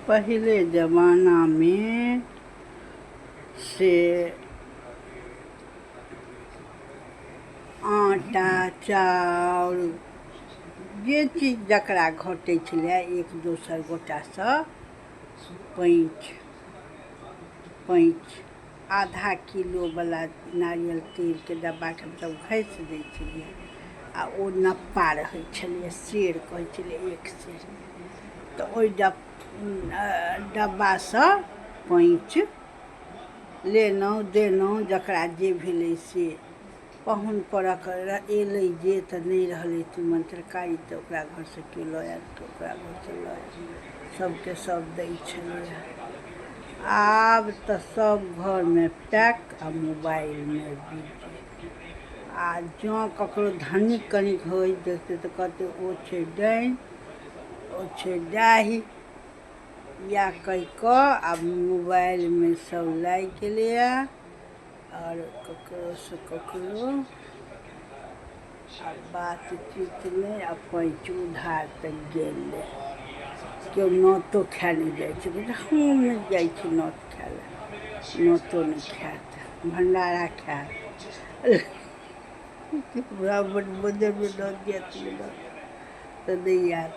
पहले ज़माना में से आटा चाउर जे चीज जकरा घटै छलै एक दोसर गोटासँ पैंच आधा किलोवला नारियल तेलके डब्बाके हमसब घसि दै छलिए आ ओ नप्पा रहै छलै, सेर कहै छलै एक सेर। तऽ ओहि डब्बासँ पैंच लेलहुँ देलहुँ जकरा जे भेलै से। पाहुन परख अएलै जे तऽ नहि रहलै तीमन तरकारी तऽ ओकरा घरसँ केओ लऽ आएल तऽ ओकरा घरसँ लऽ आएल, सबके सब दै छलै। आब तऽ सब घरमे पैक आ मोबाइलमे बिजी। आ जँ ककरो धनिक कनिक होइ देखतै तऽ कहतै ओ छै डाइन, ओ छै डाही, इएह कहि कऽ आब मोबाइलमे सब लागि गेलैए। आओर ककरोसँ ककरो आब बातचीत नहि, आ पैंच उधार तऽ गेलै। केओ नोतो खाए नहि जाइ छै, कहै छै हम नहि जाइ छी नोत खाए लए, नोतो नहि खाएत, भण्डारा खाएत। ब्राह्मण भोजनमे नोत दिअ तऽ नहि आएत।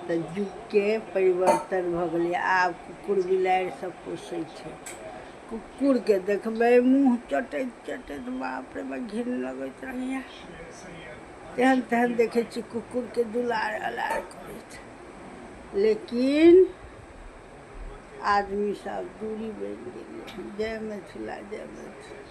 तऽ जुगके परिवर्तन भऽ गेलै। आब कुकुर बिलाड़ि सब पोसै छै, कुकुरके देखबै मुँह चटैत चटैत बाप रे बाप घिन लगैत रहैए। तेहन तेहन देखै छी कुकुरके दुलार अलार करैत। लेकिन आदमी सब दूरी बनि गेलै। जय मिथिला, जय मिथिला।